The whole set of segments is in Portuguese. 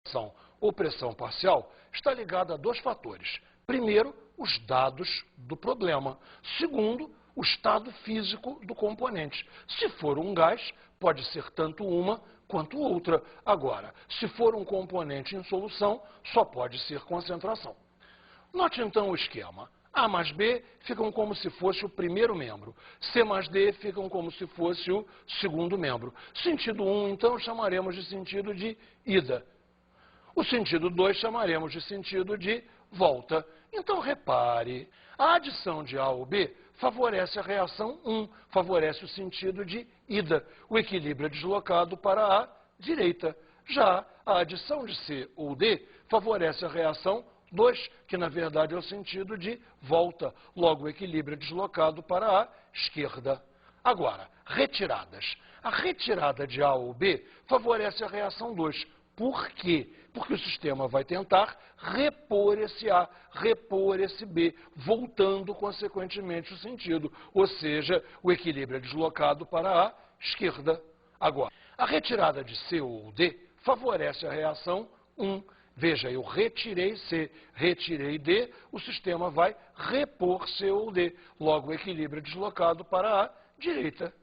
pressão ou pressão parcial está ligada a dois fatores. Primeiro, os dados do problema. Segundo, o estado físico do componente. Se for um gás, pode ser tanto uma quanto outra. Agora, se for um componente em solução, só pode ser concentração. Note então o esquema. A mais B ficam como se fosse o primeiro membro. C mais D ficam como se fosse o segundo membro. Sentido 1, então, chamaremos de sentido de ida. O sentido 2 chamaremos de sentido de volta. Então, repare, a adição de A ou B favorece a reação 1, favorece o sentido de ida. O equilíbrio é deslocado para a direita. Já a adição de C ou D favorece a reação 2, que na verdade é o sentido de volta. Logo, o equilíbrio é deslocado para a esquerda. Agora, retiradas. A retirada de A ou B favorece a reação 2. Por quê? Porque o sistema vai tentar repor esse A, repor esse B, voltando consequentemente o sentido. Ou seja, o equilíbrio é deslocado para a esquerda. Agora, a retirada de C ou D favorece a reação 1. Veja, eu retirei C, retirei D, o sistema vai repor C ou D. Logo, o equilíbrio é deslocado para a direita.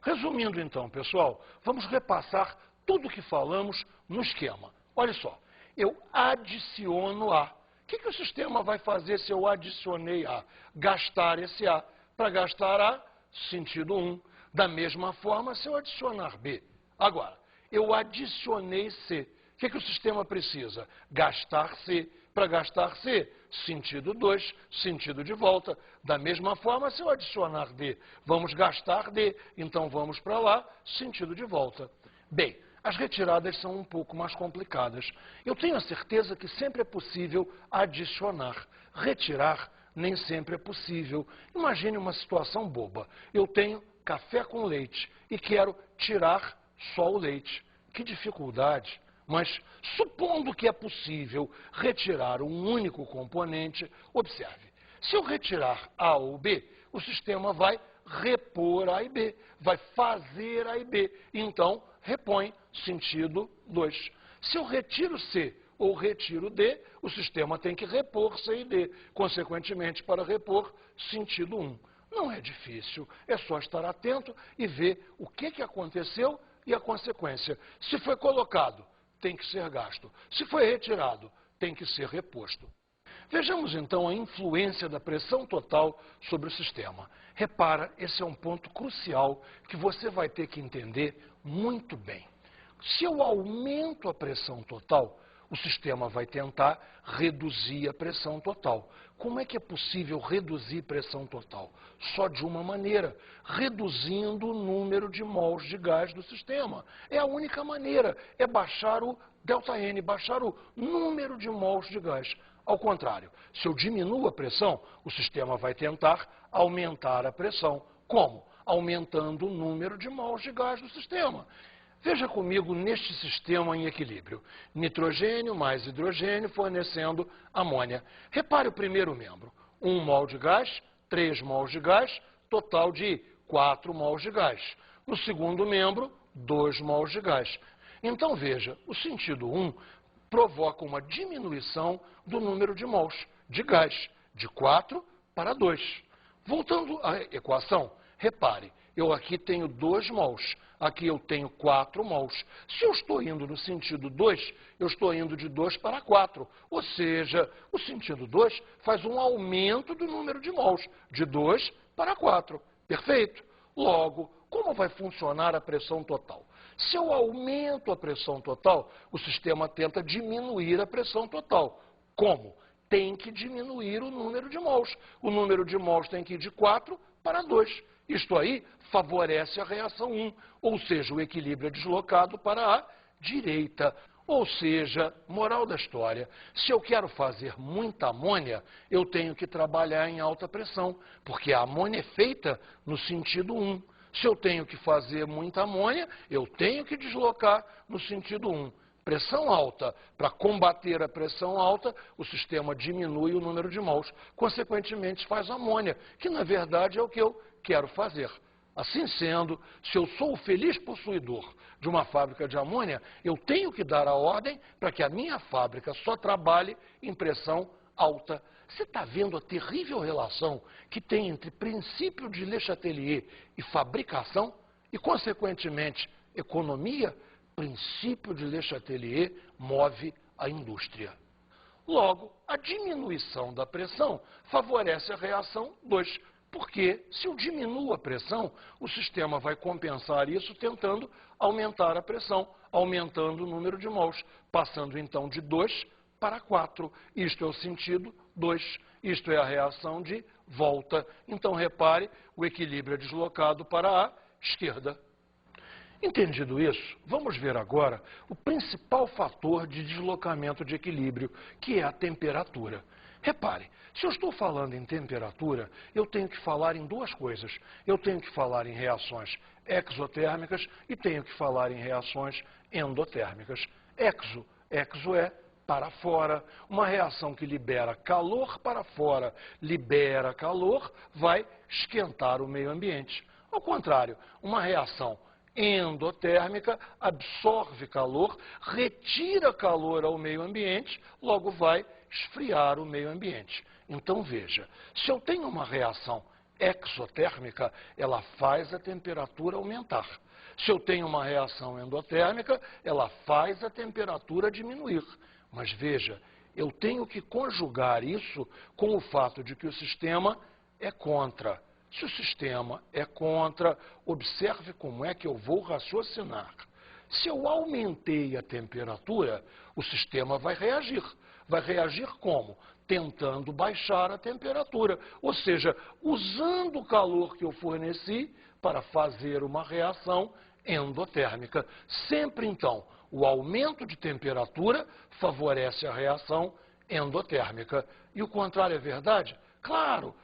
Resumindo então, pessoal, vamos repassar tudo o que falamos no esquema. Olha só, eu adiciono A. O que o sistema vai fazer se eu adicionei A? Gastar esse A. Para gastar A, sentido 1. Da mesma forma, se eu adicionar B. Agora, eu adicionei C. O que o sistema precisa? Gastar C. Para gastar C, sentido 2, sentido de volta. Da mesma forma, se eu adicionar D, vamos gastar D. Então, vamos para lá, sentido de volta. Bem, as retiradas são um pouco mais complicadas. Eu tenho a certeza que sempre é possível adicionar. Retirar nem sempre é possível. Imagine uma situação boba. Eu tenho café com leite e quero tirar só o leite. Que dificuldade! Mas, supondo que é possível retirar um único componente, observe, se eu retirar A ou B, o sistema vai repor A e B, vai fazer A e B. Então, repõe sentido 2. Se eu retiro C ou retiro D, o sistema tem que repor C e D. Consequentemente, para repor, sentido 1. Não é difícil, é só estar atento e ver o que aconteceu e a consequência. Se foi colocado, tem que ser gasto. Se foi retirado, tem que ser reposto. Vejamos então a influência da pressão total sobre o sistema. Repara, esse é um ponto crucial que você vai ter que entender muito bem. Se eu aumento a pressão total, o sistema vai tentar reduzir a pressão total. Como é que é possível reduzir pressão total? Só de uma maneira, reduzindo o número de mols de gás do sistema. É a única maneira, é baixar o ΔN, baixar o número de mols de gás. Ao contrário, se eu diminuo a pressão, o sistema vai tentar aumentar a pressão. Como? Aumentando o número de mols de gás do sistema. Veja comigo neste sistema em equilíbrio. Nitrogênio mais hidrogênio fornecendo amônia. Repare o primeiro membro. 1 mol de gás, 3 mols de gás, total de 4 mols de gás. No segundo membro, 2 mols de gás. Então veja, o sentido 1 provoca uma diminuição do número de mols de gás, de 4 para 2. Voltando à equação, repare, eu aqui tenho 2 mols. Aqui eu tenho 4 mols. Se eu estou indo no sentido 2, eu estou indo de 2 para 4. Ou seja, o sentido 2 faz um aumento do número de mols, de 2 para 4. Perfeito? Logo, como vai funcionar a pressão total? Se eu aumento a pressão total, o sistema tenta diminuir a pressão total. Como? Tem que diminuir o número de mols. O número de mols tem que ir de 4 para 2. Isto aí favorece a reação 1, ou seja, o equilíbrio é deslocado para a direita. Ou seja, moral da história, se eu quero fazer muita amônia, eu tenho que trabalhar em alta pressão, porque a amônia é feita no sentido 1. Se eu tenho que fazer muita amônia, eu tenho que deslocar no sentido 1. Pressão alta, para combater a pressão alta, o sistema diminui o número de mols. Consequentemente, faz amônia, que na verdade é o que eu quero fazer. Assim sendo, se eu sou o feliz possuidor de uma fábrica de amônia, eu tenho que dar a ordem para que a minha fábrica só trabalhe em pressão alta. Você está vendo a terrível relação que tem entre princípio de Le Chatelier e fabricação e, consequentemente, economia? Princípio de Le Chatelier move a indústria. Logo, a diminuição da pressão favorece a reação 2, porque se eu diminuo a pressão, o sistema vai compensar isso tentando aumentar a pressão, aumentando o número de mols, passando então de 2 para 4. Isto é o sentido 2, isto é a reação de volta. Então, repare, o equilíbrio é deslocado para a esquerda. Entendido isso, vamos ver agora o principal fator de deslocamento de equilíbrio, que é a temperatura. Repare, se eu estou falando em temperatura, eu tenho que falar em duas coisas. Eu tenho que falar em reações exotérmicas e tenho que falar em reações endotérmicas. Exo é para fora. Uma reação que libera calor para fora, libera calor, vai esquentar o meio ambiente. Ao contrário, uma reação endotérmica absorve calor, retira calor ao meio ambiente, logo vai esfriar o meio ambiente. Então veja, se eu tenho uma reação exotérmica, ela faz a temperatura aumentar. Se eu tenho uma reação endotérmica, ela faz a temperatura diminuir. Mas veja, eu tenho que conjugar isso com o fato de que o sistema é contra. Se o sistema é contra, observe como é que eu vou raciocinar. Se eu aumentei a temperatura, o sistema vai reagir. Vai reagir como? Tentando baixar a temperatura. Ou seja, usando o calor que eu forneci para fazer uma reação endotérmica. Sempre, então, o aumento de temperatura favorece a reação endotérmica. E o contrário é verdade? Claro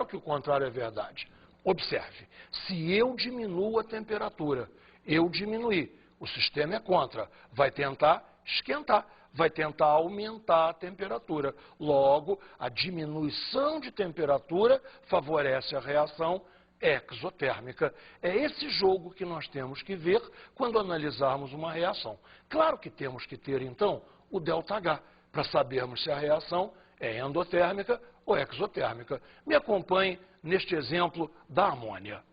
que o contrário é verdade. Observe, se eu diminuo a temperatura, eu diminuir, o sistema é contra, vai tentar esquentar, vai tentar aumentar a temperatura. Logo, a diminuição de temperatura favorece a reação exotérmica. É esse jogo que nós temos que ver quando analisarmos uma reação. Claro que temos que ter, então, o ΔH, para sabermos se a reação é endotérmica ou exotérmica. Me acompanhe neste exemplo da amônia.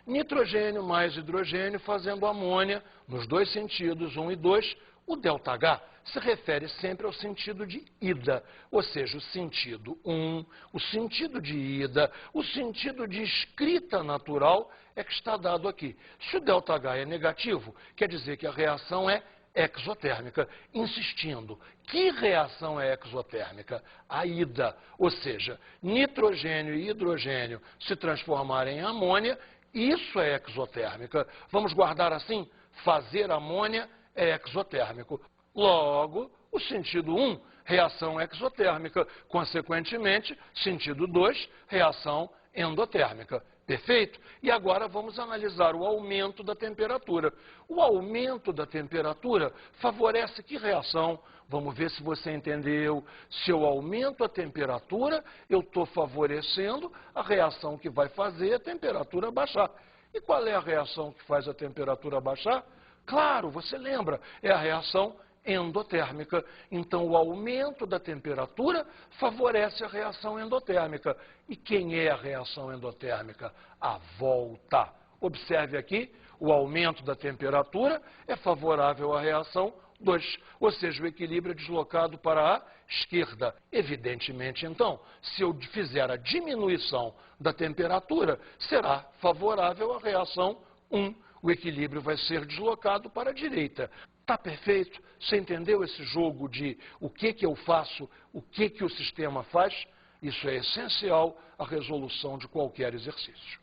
Nitrogênio mais hidrogênio fazendo amônia, nos dois sentidos, 1 e 2, o ΔH se refere sempre ao sentido de ida, ou seja, o sentido 1, o sentido de ida, o sentido de escrita natural é que está dado aqui. Se o ΔH é negativo, quer dizer que a reação é exotérmica. Insistindo, que reação é exotérmica? A ida, ou seja, nitrogênio e hidrogênio se transformarem em amônia, isso é exotérmica. Vamos guardar assim? Fazer amônia é exotérmico. Logo, o sentido 1, reação exotérmica. Consequentemente, sentido 2, reação endotérmica. Perfeito? E agora vamos analisar o aumento da temperatura. O aumento da temperatura favorece que reação? Vamos ver se você entendeu. Se eu aumento a temperatura, eu estou favorecendo a reação que vai fazer a temperatura baixar. E qual é a reação que faz a temperatura baixar? Claro, você lembra, é a reação endotérmica. Então, o aumento da temperatura favorece a reação endotérmica. E quem é a reação endotérmica? A volta. Observe aqui, o aumento da temperatura é favorável à reação 2, ou seja, o equilíbrio é deslocado para a esquerda. Evidentemente, então, se eu fizer a diminuição da temperatura, será favorável à reação 1. O equilíbrio vai ser deslocado para a direita. Está perfeito? Você entendeu esse jogo de o que eu faço, o que o sistema faz? Isso é essencial à resolução de qualquer exercício.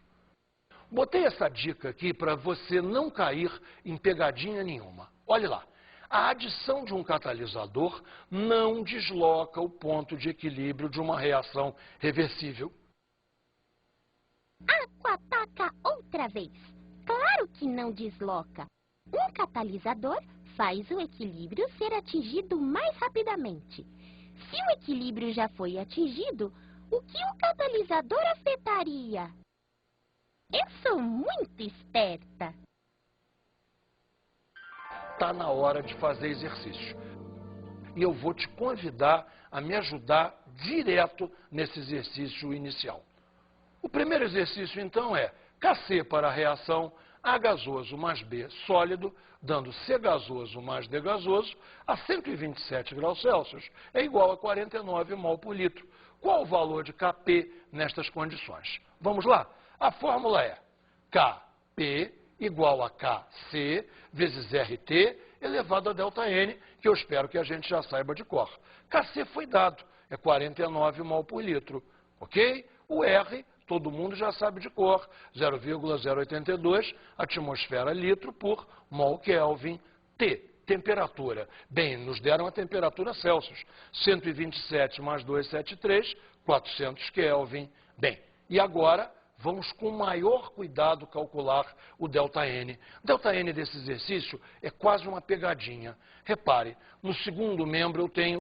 Botei essa dica aqui para você não cair em pegadinha nenhuma. Olhe lá. A adição de um catalisador não desloca o ponto de equilíbrio de uma reação reversível. Aqua ataca outra vez. Claro que não desloca. Um catalisador faz o equilíbrio ser atingido mais rapidamente. Se o equilíbrio já foi atingido, o que o catalisador afetaria? Eu sou muito esperta. Está na hora de fazer exercício. E eu vou te convidar a me ajudar direto nesse exercício inicial. O primeiro exercício, então, é KC para a reação A gasoso mais B sólido, dando C gasoso mais D gasoso, a 127 graus Celsius, é igual a 49 mol por litro. Qual o valor de Kp nestas condições? Vamos lá? A fórmula é Kp igual a Kc vezes RT elevado a ΔN, que eu espero que a gente já saiba de cor. Kc foi dado, é 49 mol por litro, ok? O R, todo mundo já sabe de cor, 0,082 atmosfera litro por mol Kelvin. T, temperatura. Bem, nos deram a temperatura Celsius, 127 mais 273, 400 Kelvin. Bem, e agora vamos com maior cuidado calcular o ΔN. ΔN desse exercício é quase uma pegadinha. Repare, no segundo membro eu tenho